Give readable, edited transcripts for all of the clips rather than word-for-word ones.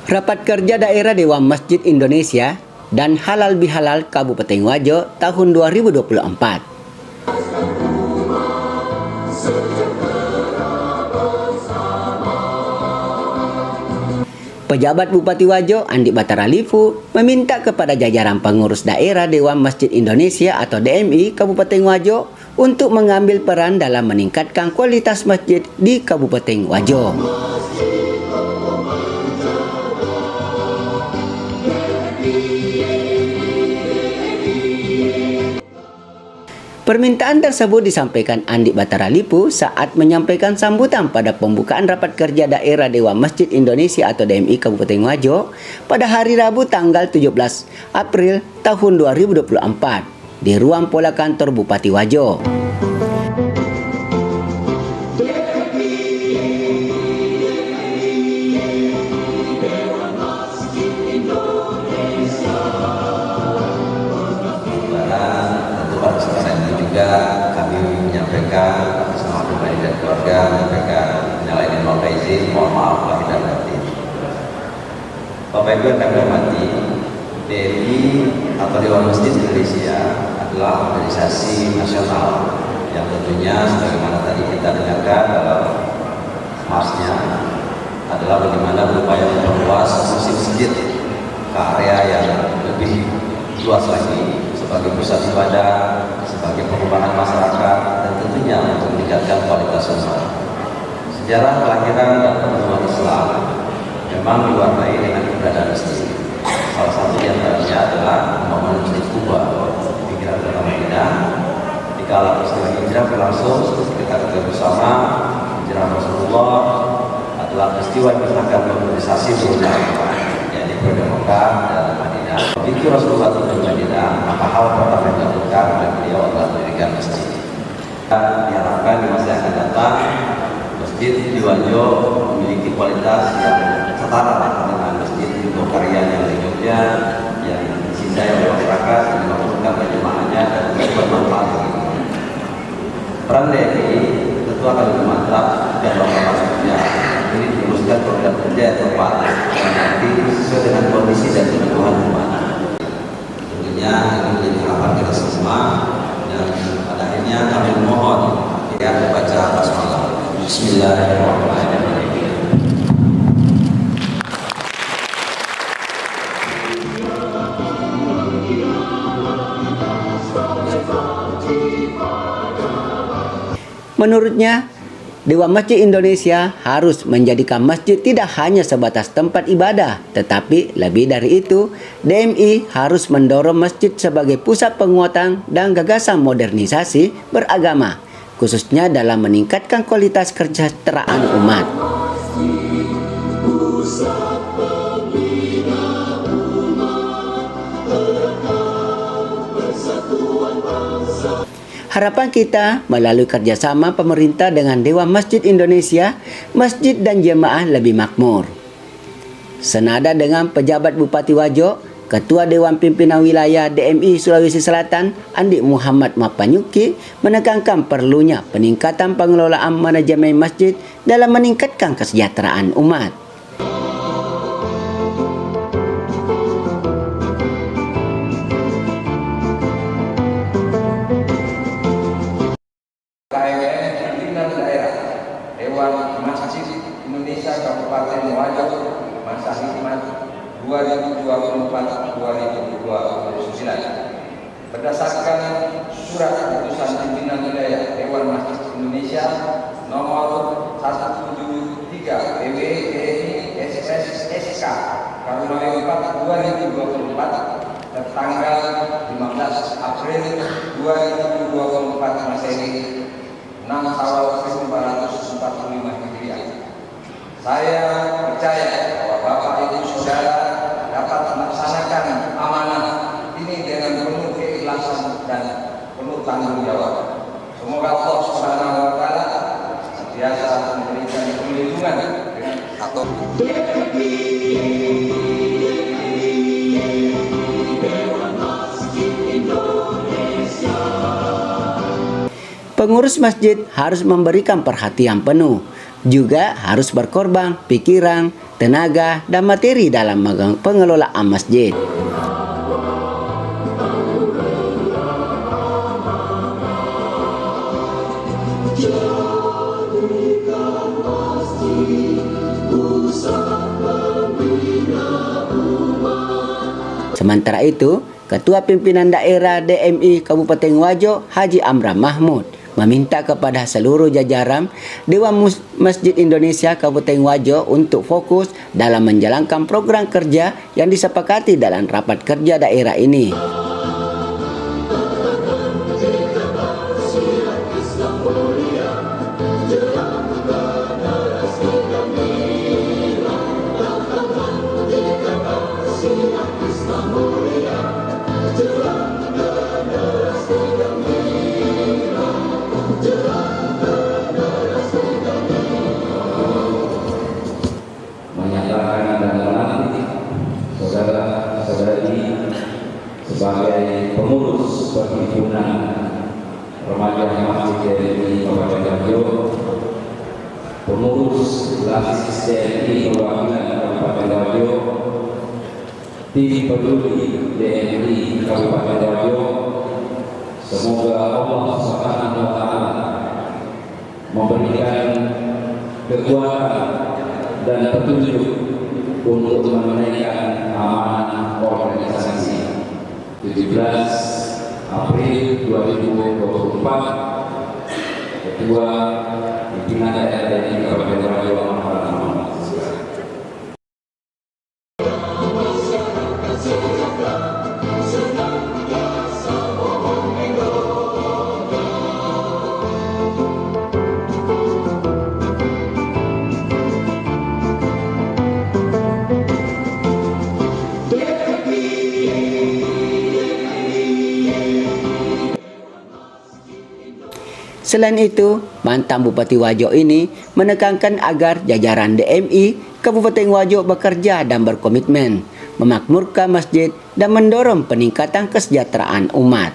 Rapat Kerja Daerah Dewan Masjid Indonesia dan Halal Bihalal Kabupaten Wajo tahun 2024. Pejabat Bupati Wajo, Andi Batara Lifu, meminta kepada jajaran pengurus daerah Dewan Masjid Indonesia atau DMI Kabupaten Wajo untuk mengambil peran dalam meningkatkan kualitas masjid di Kabupaten Wajo. Permintaan tersebut disampaikan Andi Batara Lifu saat menyampaikan sambutan pada pembukaan Rapat Kerja Daerah Dewan Masjid Indonesia atau DMI Kabupaten Wajo pada hari Rabu tanggal 17 April tahun 2024 di ruang pola kantor Bupati Wajo. Kami menyampaikan bersama pribadi dan keluarga menyampaikan minal aidin wal faizin, mohon maaf lahir dan batin. Bapak Ibu yang kami hormati, DMI atau Dewan Masjid Indonesia adalah organisasi nasional yang tentunya sebagaimana tadi kita dengarkan dalam marsnya adalah bagaimana berupaya memperluas fungsi masjid ke area yang lebih luas lagi sebagai pusat ibadah, sebagai perubahan masyarakat, dan tentunya untuk meningkatkan kualitas umat. Sejarah kelahiran dan perkembangan Islam memang diwarnai dengan keberadaan masjid. Salah satu di antaranya adalah pembangunan Masjid Kuba di pinggiran kota Madinah. Di kala peristiwa hijrah berlangsung, seperti kita ketahui bersama, hijrah Rasulullah adalah peristiwa yang merupakan modernisasi berulang, yaitu periode Mekah dan Madinah. Begitu Rasulullah tiba di Madinah, maka hal pertama yang dilakukan oleh beliau adalah mendirikan masjid. Diharapkan di masa yang akan datang, masjid di Wajo memiliki kualitas yang setara dengan masjid Karya yang di Jogja, yang dicintai oleh masyarakat, yang dilakukan jemaahnya dan juga bermanfaat bagi umat. Peran DMI tentu akan lebih mantap dan lokal kerja. Ini teruskan program kerja yang tepat dan nanti sesuai dengan kondisi dan kebutuhan umat. Tentunya ini menjadi harapan kita semua, dan pada akhirnya kami mohon ya membaca basmalah. Bismillahirrahmanirrahim. Menurutnya, Dewan Masjid Indonesia harus menjadikan masjid tidak hanya sebatas tempat ibadah, tetapi lebih dari itu, DMI harus mendorong masjid sebagai pusat penguatan dan gagasan modernisasi beragama, khususnya dalam meningkatkan kualitas kesejahteraan umat. Harapan kita melalui kerjasama pemerintah dengan Dewan Masjid Indonesia, masjid dan jemaah lebih makmur. Senada dengan pejabat Bupati Wajo, Ketua Dewan Pimpinan Wilayah DMI Sulawesi Selatan, Andi Muhammad Mapanyuki, menekankan perlunya peningkatan pengelolaan manajemen masjid dalam meningkatkan kesejahteraan umat. Dewan Masjid Indonesia Kabupaten Wajo masa hikmat 2024-2029 berdasarkan surat keputusan pimpinan wilayah Dewan Masjid Indonesia nomor 173 PWDI SK Kabupaten 4 2024 tertanggal 15 April 2024 Masehi 6 Syawal 1445 Hijriah. Saya percaya bahwa Bapak Ibu Saudara dapat melaksanakan amanah ini dengan penuh keikhlasan dan penuh tanggung jawab. Semoga Allah Subhanahu wa taala senantiasa memberikan perlindungan atau Pengurus masjid harus memberikan perhatian penuh juga harus berkorban pikiran, tenaga, dan materi dalam pengelolaan masjid. Sementara itu, Ketua Pimpinan Daerah DMI Kabupaten Wajo, Haji Amran Mahmud, meminta kepada seluruh jajaran Dewan Masjid Indonesia Kabupaten Wajo untuk fokus dalam menjalankan program kerja yang disepakati dalam rapat kerja daerah ini. Menyatakan dan melantik saudara-saudari sebagai pengurus perhimpunan remaja Masjid DMI Kabupaten Wajo, pengurus Lasis DMI perwakilan Kabupaten Wajo, tim peduli DMI Kabupaten Wajo. Semoga Allah Subhanahu wa Ta'ala memberikan kekuatan dan petunjuk untuk menunaikan amanah organisasi 17 April 2024 Ketua Pimpinan Daerah DMI Kabupaten Wajo Selain itu, mantan Bupati Wajo ini menekankan agar jajaran DMI Kabupaten Wajo bekerja dan berkomitmen memakmurkan masjid dan mendorong peningkatan kesejahteraan umat.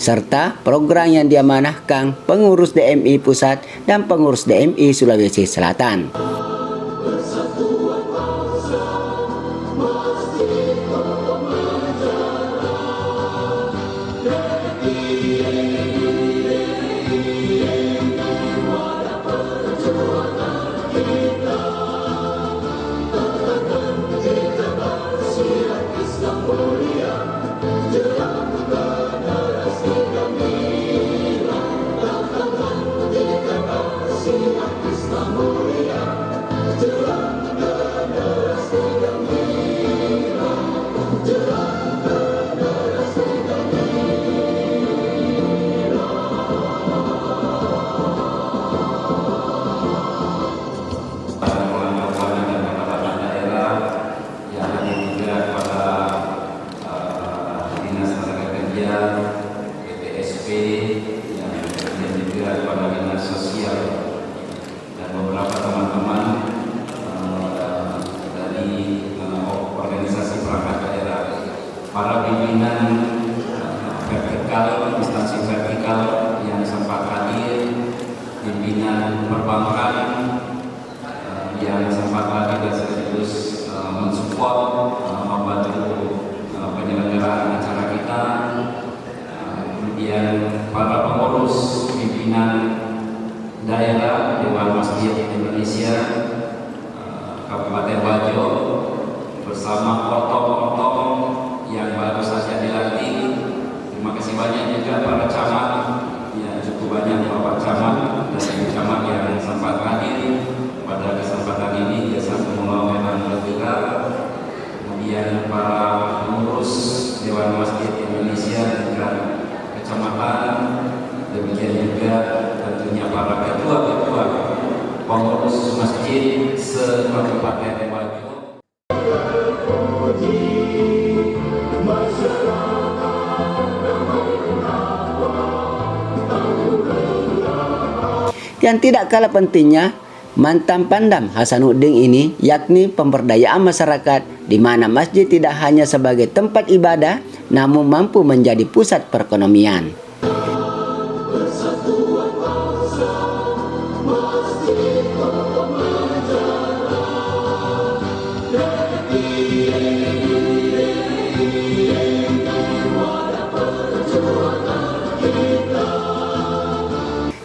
Serta program yang diamanahkan pengurus DMI Pusat dan pengurus DMI Sulawesi Selatan. BPSP yang juga kepada dinas sosial dan beberapa teman-teman dari organisasi perangkat daerah, para pimpinan vertikal, instansi vertikal yang sempat hadir, pimpinan perbankan yang sempat hadir dan sekaligus mensupport membantu penyelenggaraan acara kita, kemudian para pengurus pimpinan daerah Dewan Masjid Indonesia Kabupaten Wajo bersama potong-potong yang baru saja dilantik. Terima kasih banyak juga para camat, ya cukup banyak Bapak camat dan camat yang sempat hadir pada kesempatan ini, Desa Pemulauan juga. Kemudian para pengurus Dewan Masjid Indonesia dan kecamatan, demikian juga tentunya para ketua-ketua pengurus masjid se-Kabupaten Wajo. Yang tidak kalah pentingnya, mantan Pangdam Hasanuddin ini yakni pemberdayaan masyarakat di mana masjid tidak hanya sebagai tempat ibadah namun mampu menjadi pusat perekonomian.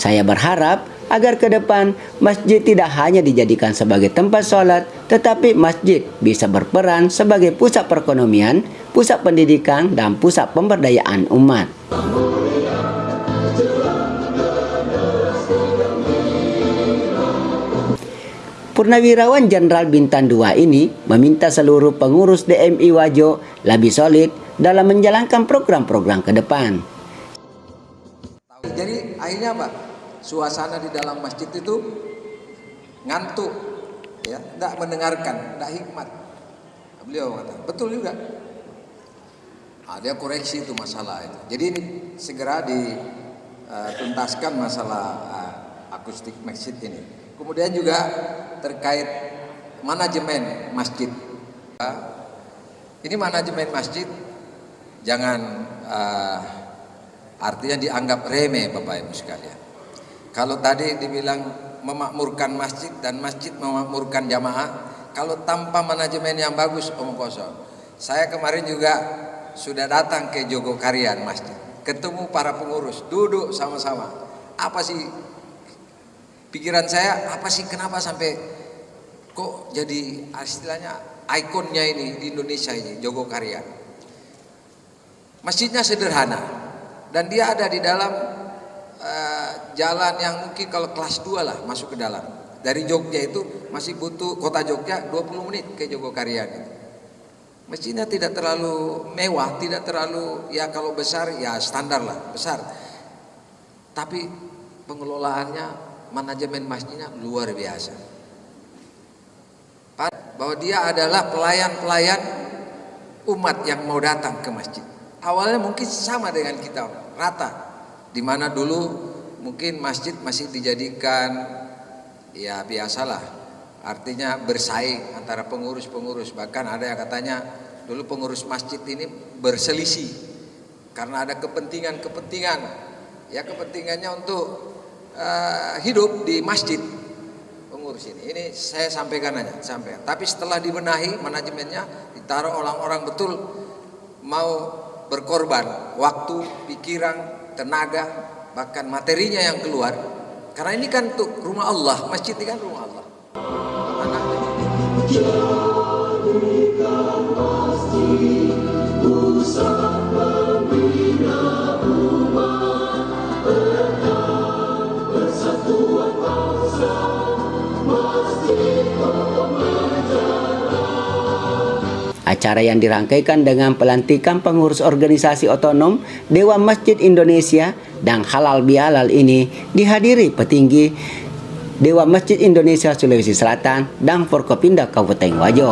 Saya berharap agar ke depan masjid tidak hanya dijadikan sebagai tempat sholat, tetapi masjid bisa berperan sebagai pusat perekonomian, pusat pendidikan, dan pusat pemberdayaan umat. Purnawirawan Jenderal Bintang 2 ini meminta seluruh pengurus DMI Wajo lebih solid dalam menjalankan program-program ke depan. Jadi akhirnya apa? Suasana di dalam masjid itu ngantuk, ya, tidak mendengarkan, tidak hikmat. Beliau kata, betul juga. Dia koreksi itu masalah itu. Jadi ini segera dituntaskan masalah akustik masjid ini. Kemudian juga terkait manajemen masjid. Ini manajemen masjid jangan artinya dianggap remeh Bapak Ibu sekalian. Kalau tadi dibilang memakmurkan masjid dan masjid memakmurkan jamaah, kalau tanpa manajemen yang bagus omong kosong. Saya kemarin juga sudah datang ke Jogokarian masjid, ketemu para pengurus, duduk sama-sama. Apa sih pikiran saya? Apa sih kenapa sampai kok jadi istilahnya ikonnya ini di Indonesia ini Jogokarian? Masjidnya sederhana dan dia ada di dalam jalan yang mungkin kalau kelas 2 lah masuk ke dalam. Dari Jogja itu masih butuh kota Jogja 20 menit ke Jogokarian itu. Masjidnya tidak terlalu mewah, tidak terlalu ya kalau besar ya standar lah, besar. Tapi pengelolaannya, manajemen masjidnya luar biasa. Bahwa dia adalah pelayan-pelayan umat yang mau datang ke masjid. Awalnya mungkin sama dengan kita, rata. Di mana dulu mungkin masjid masih dijadikan ya biasalah, artinya bersaing antara pengurus-pengurus. Bahkan ada yang katanya dulu pengurus masjid ini berselisih karena ada kepentingan-kepentingan, ya kepentingannya untuk hidup di masjid pengurus ini. Ini saya sampaikan aja, sampaikan. Tapi setelah dibenahi manajemennya, ditaruh orang-orang betul mau berkorban waktu, pikiran, tenaga, bahkan materinya yang keluar. Karena ini kan untuk rumah Allah, masjid ini kan rumah Allah. Acara yang dirangkaikan dengan pelantikan pengurus organisasi otonom Dewan Masjid Indonesia dan Halal Bihalal ini dihadiri petinggi Dewan Masjid Indonesia Sulawesi Selatan dan Forkopimda Kabupaten Wajo.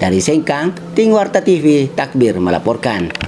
Dari Sengkang, Tim Warta TV Takbir melaporkan.